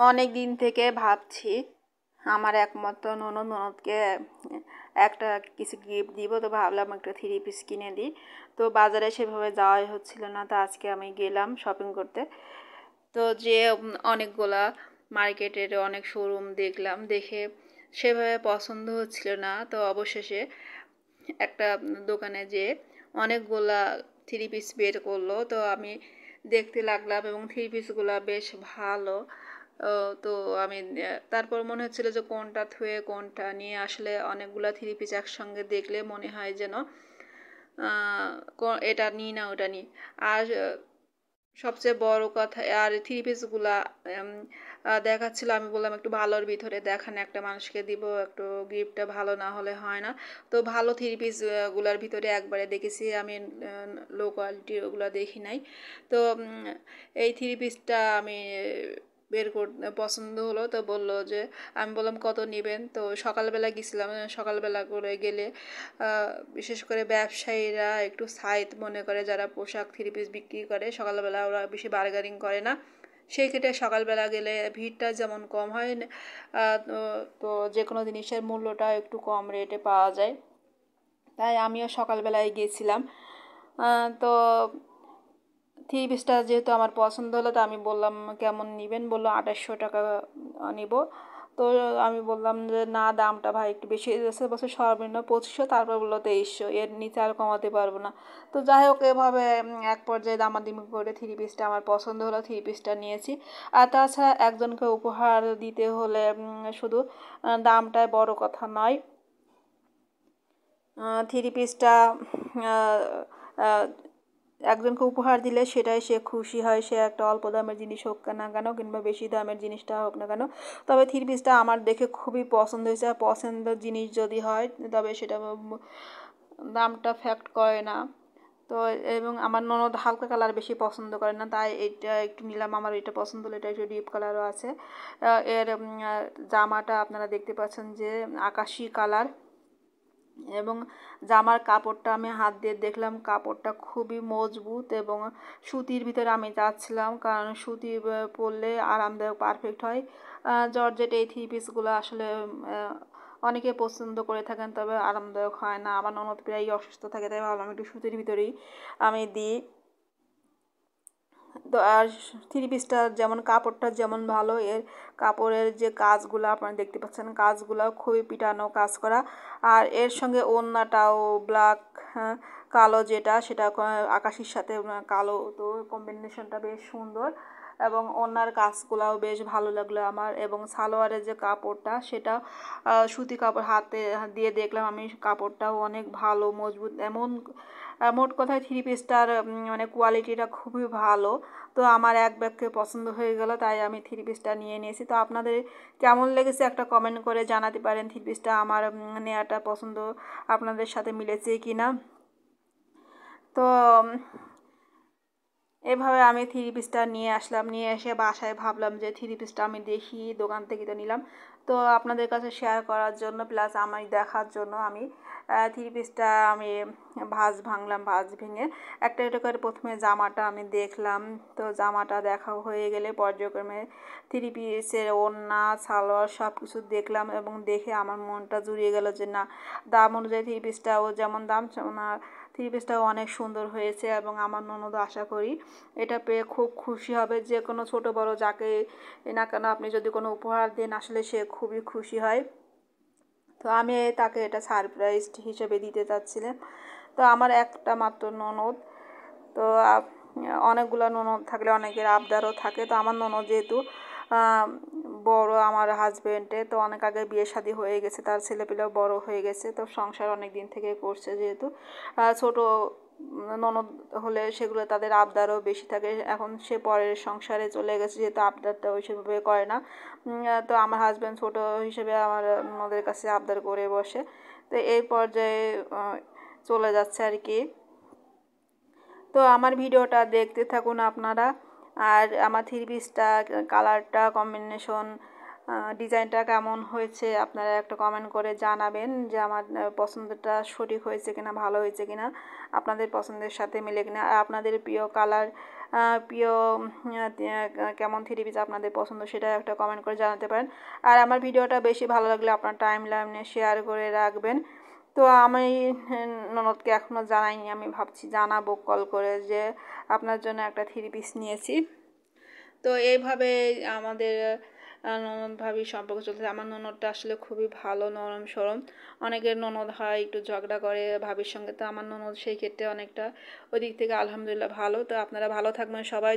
অনেক দিন থেকে ভাবছি আমার একমাত্র ননদকে একটা কিছু গিফট দিব। তো ভাবলাম একটা 3 পিস কিনে দিই। তো বাজারে সেভাবে যাওয়াই হচ্ছিল না, তো আজকে আমি গেলাম শপিং করতে। তো যে অনেকগুলা মার্কেটের অনেক শোরুম দেখলাম, দেখে সেভাবে পছন্দ হচ্ছিল না। তো অবশেষে একটা দোকানে যে অনেকগুলা 3 পিস বের করলো, তো আমি দেখতে লাগলাম এবং 3 পিসগুলা বেশ ভালো। তো আমি তারপর মনে হচ্ছিল যে কোনটা থুয়ে কোনটা নিয়ে, আসলে অনেকগুলা 3 পিস একসঙ্গে দেখলে মনে হয় যেন এটা নিই না ওটা নিই। আর সবচেয়ে বড় কথা, আর 3 পিসগুলা দেখাচ্ছিল, আমি বললাম একটু ভালোর ভিতরে দেখান, একটা মানুষকে দিব, একটু গিফটটা ভালো না হলে হয় না। তো ভালো 3 পিসগুলার ভিতরে একবারে দেখেছি আমি, লো কোয়ালিটির ওগুলো দেখি নাই। তো এই 3 পিসটা আমি বের কর পছন্দ হলো। তো বললো যে, আমি বললাম কত নেবেন। তো সকালবেলা গেছিলাম, সকালবেলা করে গেলে বিশেষ করে ব্যবসায়ীরা একটু সাইট মনে করে, যারা পোশাক 3 পিস বিক্রি করে সকালবেলা ওরা বেশি বার্গেনিং করে না। সেই ক্ষেত্রে সকালবেলা গেলে ভিড়টা যেমন কম হয়, তো যে কোনো জিনিসের মূল্যটা একটু কম রেটে পাওয়া যায়। তাই আমিও সকালবেলায় গিয়েছিলাম। তো 3 পিসটা যেহেতু আমার পছন্দ হলো, তো আমি বললাম কেমন নেবেন। বললো 2800 টাকা নিব। তো আমি বললাম যে না, দামটা ভাই একটু বেশি হয়ে যাচ্ছে। বছর সর্বনিম্ন 2500, তারপর বললো 2300, এর নিচে আর কমাতে পারবো না। তো যাই হোক, এভাবে এক পর্যায়ে দামাদামি করে 3 পিসটা আমার পছন্দ হলো, 3 পিসটা নিয়েছি। আর তাছাড়া একজনকে উপহার দিতে হলে শুধু দামটাই বড় কথা নয়। 3 পিসটা একজনকে উপহার দিলে সেটাই সে খুশি হয়, সে একটা অল্প দামের জিনিস হোক না কেন কিংবা বেশি দামের জিনিসটা হোক না কেন। তবে 3 পিসটা আমার দেখে খুবই পছন্দ হয়েছে। আর পছন্দের জিনিস যদি হয় তবে সেটা দামটা ফ্যাক্ট করে না। তো এবং আমার ননদ হালকা কালার বেশি পছন্দ করে না, তাই এটা একটু নিলাম। আমার এটা পছন্দ হলো, এটা একটু ডিপ কালারও আছে। এর জামাটা আপনারা দেখতে পাচ্ছেন যে আকাশি কালার, এবং জামার কাপড়টা আমি হাত দিয়ে দেখলাম, কাপড়টা খুবই মজবুত এবং সুতির ভিতরে আমি চাচ্ছিলাম, কারণ সুতি পরলে আরামদায়ক পারফেক্ট হয়। জর্জেট এই 3 পিসগুলো আসলে অনেকে পছন্দ করে থাকেন, তবে আরামদায়ক হয় না। আমার ননদ প্রায়ই অসুস্থ থাকে, তাই ভাবলাম একটু সুতির ভিতরেই আমি দিই। তো আর 3 পিসটা যেমন কাপড়টা যেমন ভালো, এর কাপড়ের যে কাজগুলো আপনারা দেখতে পাচ্ছেন, কাজগুলো খুবই পিটানো কাজ করা। আর এর সঙ্গে ওড়নাটাও ব্ল্যাক, কালো, যেটা সেটা আকাশির সাথে কালো, তো কম্বিনেশনটা বেশ সুন্দর। এবং ওড়নার কাজগুলাও বেশ ভালো লাগলো আমার। এবং সালোয়ারের যে কাপড়টা সেটা সুতি কাপড়, হাতে দিয়ে দেখলাম আমি, কাপড়টাও অনেক ভালো মজবুত। এমন মোট কথায় 3 পিসটার মানে কোয়ালিটিটা খুবই ভালো। তো আমার এক ব্যাগকে পছন্দ হয়ে গেল, তাই আমি 3 পিসটা নিয়ে নিয়েছি। তো আপনাদের কেমন লেগেছে একটা কমেন্ট করে জানাতে পারেন। 3 পিসটা আমার নেওয়াটা পছন্দ আপনাদের সাথে মিলেছে কি না। তো এভাবে আমি 3 পিসটা নিয়ে আসলাম, নিয়ে এসে বাসায় ভাবলাম যে 3 পিসটা আমি দেখি, দোকান থেকে তো নিলাম, তো আপনাদের কাছে শেয়ার করার জন্য প্লাস আমি দেখার জন্য আমি 3 পিসটা আমি ভাঁজ ভাঙলাম। ভাঁজ ভেঙে একটা একটা করে প্রথমে জামাটা আমি দেখলাম। তো জামাটা দেখা হয়ে গেলে পর্যায়ক্রমে 3 পিসের ওড়না, সালোয়ার সব কিছু দেখলাম, এবং দেখে আমার মনটা জুড়িয়ে গেল যে না, দাম অনুযায়ী 3 পিসটাও যেমন দাম, 3 পিসটাও অনেক সুন্দর হয়েছে। এবং আমার ননদও আশা করি এটা পেয়ে খুব খুশি হবে। যে কোনো ছোট বড় যাকে না কেন আপনি যদি কোনো উপহার দেন, আসলে সে খুবই খুশি হয়। তো আমি তাকে এটা সারপ্রাইজ হিসেবে দিতে চাচ্ছিলাম। তো আমার একটা মাত্র ননদ, তো অনেকগুলো ননদ থাকলে অনেকের আবদারও থাকে। তো আমার ননদ যেহেতু বড় আমার হাজব্যান্ডে, তো অনেক আগে বিয়ে শাদী হয়ে গেছে, তার ছেলেপিলেও বড় হয়ে গেছে, তো সংসার অনেক দিন থেকে করছে। যেহেতু ছোট ননদ হলে সেগুলো তাদের আবদারও বেশি থাকে। এখন সে পরের সংসারে চলে গেছে, যেহেতু আবদারটা ওইভাবে করে না। তো আমার হাজব্যান্ড ছোট হিসেবে আমার ননদের কাছে আবদার করে বসে। তো এই পর্যায়ে চলে যাচ্ছে আর কি। তো আমার ভিডিওটা দেখতে থাকুন আপনারা। আর আমার 3 পিসটা কালারটা কম্বিনেশন, ডিজাইনটা কেমন হয়েছে আপনারা একটা কমেন্ট করে জানাবেন যে আমার পছন্দটা সঠিক হয়েছে কিনা, ভালো হয়েছে কিনা, আপনাদের পছন্দের সাথে মিলে কিনা। আর আপনাদের প্রিয় কালার প্রিয় কেমন থ্রি পিস আপনাদের পছন্দ সেটা একটা কমেন্ট করে জানাতে পারেন। আর আমার ভিডিওটা বেশি ভালো লাগলে আপনার টাইম লাইনে শেয়ার করে রাখবেন। তো আমি ননদকে এখনও জানাইনি, আমি ভাবছি জানাবো কল করে যে আপনার জন্য একটা থ্রি পিস নিয়েছি। তো এইভাবে আমাদের ননদ ভাবির সম্পর্ক চলছে। আমার ননদটা আসলে খুবই ভালো, নরম সরম। অনেকের ননদ হয় একটু ঝগড়া করে ভাবির সঙ্গে, তো আমার ননদ সেই ক্ষেত্রে অনেকটা ওই দিক থেকে আলহামদুলিল্লাহ ভালো। তো আপনারা ভালো থাকবেন সবাই।